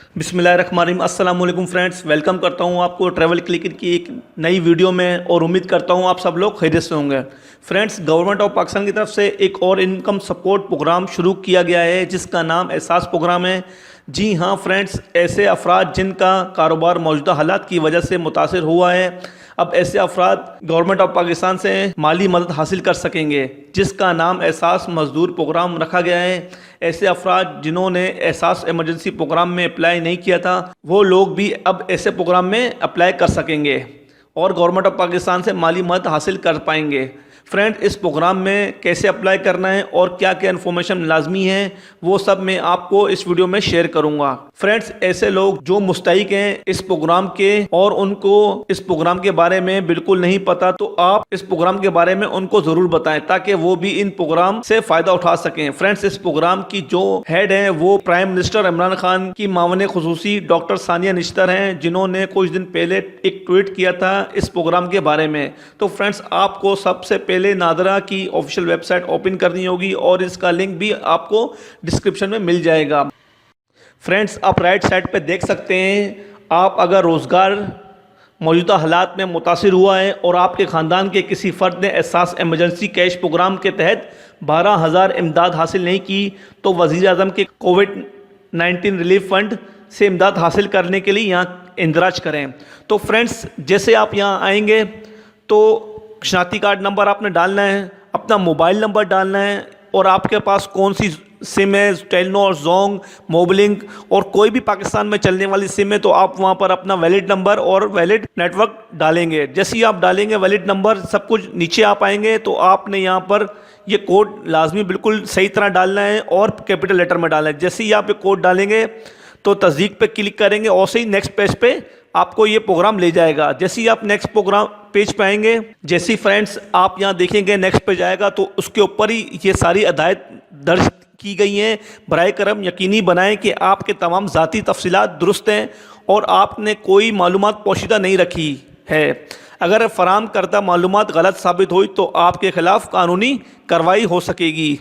बिस्मिल्लाहिर्रहमानिर्रहीम। अस्सलाम वालेकुम फ्रेंड्स, वेलकम करता हूं आपको ट्रैवल क्लिकिन की एक नई वीडियो में और उम्मीद करता हूं आप सब लोग खैरियत से होंगे। फ्रेंड्स, गवर्नमेंट ऑफ पाकिस्तान की तरफ से एक और इनकम सपोर्ट प्रोग्राम शुरू किया गया है जिसका नाम एहसास प्रोग्राम है। जी हाँ फ्रेंड्स, ऐसे अफराद जिनका कारोबार मौजूदा हालात की वजह से मुतासर हुआ है, अब ऐसे अफराद गवर्नमेंट ऑफ पाकिस्तान से माली मदद हासिल कर सकेंगे जिसका नाम एहसास मजदूर प्रोग्राम रखा गया है। ऐसे अफराद जिन्होंने एहसास इमरजेंसी प्रोग्राम में अप्लाई नहीं किया था, वो लोग भी अब ऐसे प्रोग्राम में अप्लाई कर सकेंगे और गवर्नमेंट ऑफ पाकिस्तान से माली मदद हासिल कर पाएंगे। फ्रेंड, इस प्रोग्राम में कैसे अप्लाई करना है और क्या क्या इन्फॉर्मेशन लाजमी है वो सब मैं आपको इस वीडियो में शेयर करूंगा। फ्रेंड्स, ऐसे लोग जो मुस्तहिक हैं इस प्रोग्राम के और उनको इस प्रोग्राम के बारे में बिल्कुल नहीं पता, तो आप इस प्रोग्राम के बारे में उनको ज़रूर बताएं ताकि वो भी इन प्रोग्राम से फ़ायदा उठा सकें। फ्रेंड्स, इस प्रोग्राम की जो हेड है वो प्राइम मिनिस्टर इमरान खान की मावन खुसूसी डॉक्टर सानिया निश्तर हैं, जिन्होंने कुछ दिन पहले एक ट्वीट किया था इस प्रोग्राम के बारे में। तो फ्रेंड्स, आपको सबसे पहले नादरा की ऑफिशियल वेबसाइट ओपन करनी होगी और इसका लिंक भी आपको डिस्क्रिप्शन में मिल जाएगा। फ्रेंड्स, आप राइट साइड पे देख सकते हैं, आप अगर रोज़गार मौजूदा हालात में मुतासिर हुआ है और आपके ख़ानदान के किसी फ़र्द ने एहसास इमरजेंसी कैश प्रोग्राम के तहत 12,000 इमदाद हासिल नहीं की, तो वज़ीर आज़म के कोविड-19 रिलीफ फंड से इमदाद हासिल करने के लिए यहाँ इंदराज करें। तो फ्रेंड्स, जैसे आप यहाँ आएंगे तो शनाख्ती कार्ड नंबर आपने डालना है, अपना मोबाइल नंबर डालना है और आपके पास कौन सी सिम है, टेलनॉर, जोंग, मोबलिंक और कोई भी पाकिस्तान में चलने वाली सिम है, तो आप वहाँ पर अपना वैलिड नंबर और वैलिड नेटवर्क डालेंगे। जैसे ही आप डालेंगे वैलिड नंबर सब कुछ, नीचे आप आएंगे तो आपने यहाँ पर ये कोड लाजमी बिल्कुल सही तरह डालना है और कैपिटल लेटर में डालना है। जैसे ही आप ये कोड डालेंगे तो तस्दीक पे क्लिक करेंगे और से ही नेक्स्ट पेज पे आपको ये प्रोग्राम ले जाएगा। जैसे ही आप नेक्स्ट प्रोग्राम पेज पे आएंगे, जैसे ही फ्रेंड्स आप यहाँ देखेंगे नेक्स्ट पेज आएगा तो उसके ऊपर ही ये सारी हदायत दर्ज की गई हैं। बराए करम यकीनी बनाएं कि आपके तमाम ज़ाती तफसीलात दुरुस्त हैं और आपने कोई मालूमात पोशीदा नहीं रखी है। अगर फराम करदा मालूमात गलत साबित हुई तो आपके ख़िलाफ़ कानूनी कार्रवाई हो सकेगी।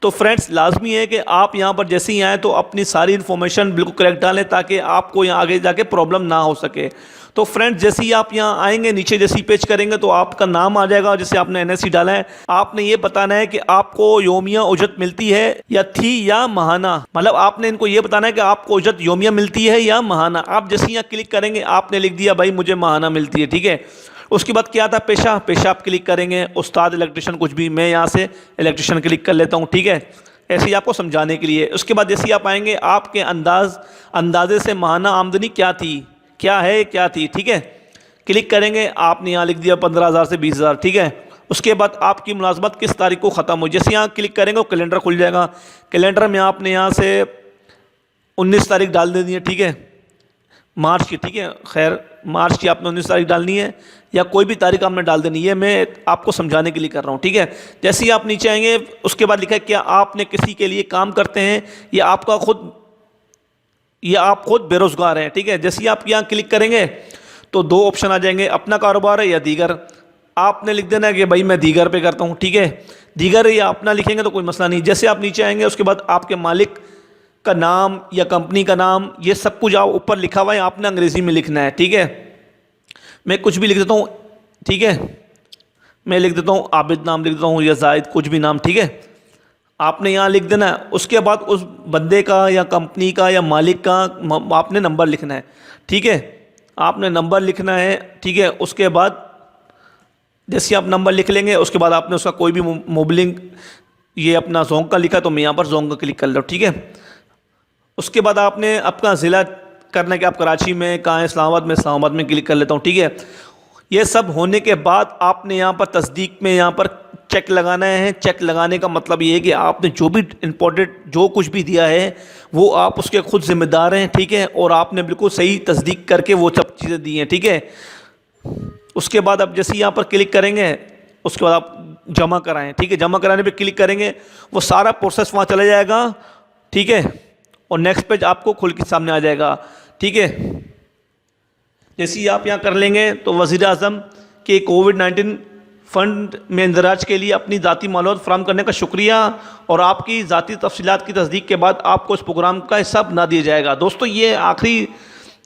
तो फ्रेंड्स, लाजमी है कि आप यहाँ पर जैसे ही आएँ तो अपनी सारी इन्फॉर्मेशन बिल्कुल करेक्ट डालें ताकि आपको यहाँ आगे जाके प्रॉब्लम ना हो सके। तो फ्रेंड्स, जैसे ही आप यहाँ आएंगे, नीचे जैसे ही पेज करेंगे तो आपका नाम आ जाएगा और जैसे आपने एनएससी डाला है, आपने ये बताना है कि आपको योमिया उजरत मिलती है या थी या महाना। मतलब आपने इनको ये बताना है कि आपको उजरत योमिया मिलती है या महाना। आप जैसे यहाँ क्लिक करेंगे आपने लिख दिया भाई मुझे महाना मिलती है, ठीक है। उसके बाद क्या था, पेशा आप क्लिक करेंगे, उस्ताद, इलेक्ट्रिशियन, कुछ भी। मैं यहाँ से इलेक्ट्रिशियन क्लिक कर लेता हूँ, ठीक है, ऐसे ही आपको समझाने के लिए। उसके बाद जैसे ही आप आएंगे आपके अंदाजे से महाना आमदनी क्या थी, ठीक है, क्लिक करेंगे। आपने यहाँ लिख दिया 15,000 से 20,000, ठीक है। उसके बाद आपकी मुलाजमत किस तारीख को ख़त्म हुई, जैसे यहाँ क्लिक करेंगे वो कैलेंडर खुल जाएगा। कैलेंडर में आपने यहाँ से 19 तारीख डाल देनी है, ठीक है, मार्च की, ठीक है। खैर, मार्च की आपने 19 तारीख डालनी है या कोई भी तारीख आपने डाल देनी है, मैं आपको समझाने के लिए कर रहा हूँ, ठीक है। जैसे ही आप नीचे आएंगे उसके बाद लिखा है क्या आपने किसी के लिए काम करते हैं या आप खुद बेरोज़गार हैं, ठीक है। जैसे ही आप यहाँ क्लिक करेंगे तो दो ऑप्शन आ जाएंगे, अपना कारोबार है या दीगर। आपने लिख देना है कि भाई मैं दीगर पे करता हूँ, ठीक है। दीगर या अपना लिखेंगे तो कोई मसला नहीं। जैसे आप नीचे आएंगे उसके बाद आपके मालिक का नाम या कंपनी का नाम, ये सब कुछ आप ऊपर लिखा हुआ है, आपने अंग्रेज़ी में लिखना है, ठीक है। मैं कुछ भी लिख देता हूँ, ठीक है, मैं लिख देता हूँ आबिद नाम लिख देता हूँ या जायद, कुछ भी नाम, ठीक है, आपने यहाँ लिख देना है। उसके बाद उस बंदे का या कंपनी का या मालिक का आपने नंबर लिखना है, ठीक है, आपने नंबर लिखना है, ठीक है। उसके बाद जैसे आप नंबर लिख लेंगे उसके बाद आपने उसका कोई भी मोबलिंग, ये अपना जोंग का लिखा तो मैं यहाँ पर जोंग का क्लिक कर लो, ठीक है। उसके बाद आपने अपना ज़िला करना है कि आप कराची में कहाँ हैं, इस्लामाबाद में क्लिक कर लेता हूँ, ठीक है। ये सब होने के बाद आपने यहाँ पर तस्दीक में यहाँ पर चेक लगाना है। चेक लगाने का मतलब ये है कि आपने जो भी इम्पोर्टेंट जो कुछ भी दिया है वो आप उसके खुद जिम्मेदार हैं, ठीक है, और आपने बिल्कुल सही तस्दीक करके वो सब चीज़ें दी हैं, ठीक है। उसके बाद आप जैसे यहाँ पर क्लिक करेंगे उसके बाद आप जमा कराएं, ठीक है। जमा कराने पे क्लिक करेंगे वो सारा प्रोसेस वहाँ चला जाएगा, ठीक है, और नेक्स्ट पेज आपको खुल के सामने आ जाएगा, ठीक है। जैसे ही आप यहाँ कर लेंगे तो वज़ीर आज़म के कोविड-19 फ़ंड में इंदराज के लिए अपनी ज़ाती मालूमात फराहम करने का शुक्रिया, और आपकी ज़ाती तफसीलात की तस्दीक के बाद आपको इस प्रोग्राम का हिस्सा बना दिया जाएगा। दोस्तों ये आखिरी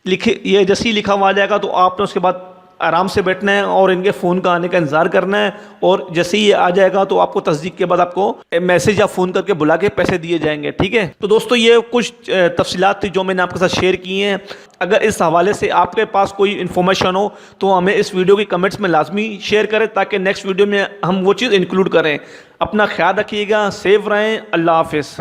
ये जैसे ही लिखा हुआ आ जाएगा तो आपने उसके बाद आराम से बैठना है और इनके फ़ोन का आने का इंतज़ार करना है, और जैसे ही ये आ जाएगा तो आपको तस्दीक के बाद आपको मैसेज या फ़ोन करके बुला के पैसे दिए जाएंगे। ठीक है, तो दोस्तों ये कुछ तफसीलात थी जो मैंने आपके साथ शेयर की हैं। अगर इस हवाले से आपके पास कोई इन्फॉर्मेशन हो तो हमें इस वीडियो के कमेंट्स में लाजमी शेयर करें, ताकि नेक्स्ट वीडियो में हम वो चीज़ इंक्लूड करें। अपना ख्याल रखिएगा, सेफ रहें, अल्लाह हाफिज़।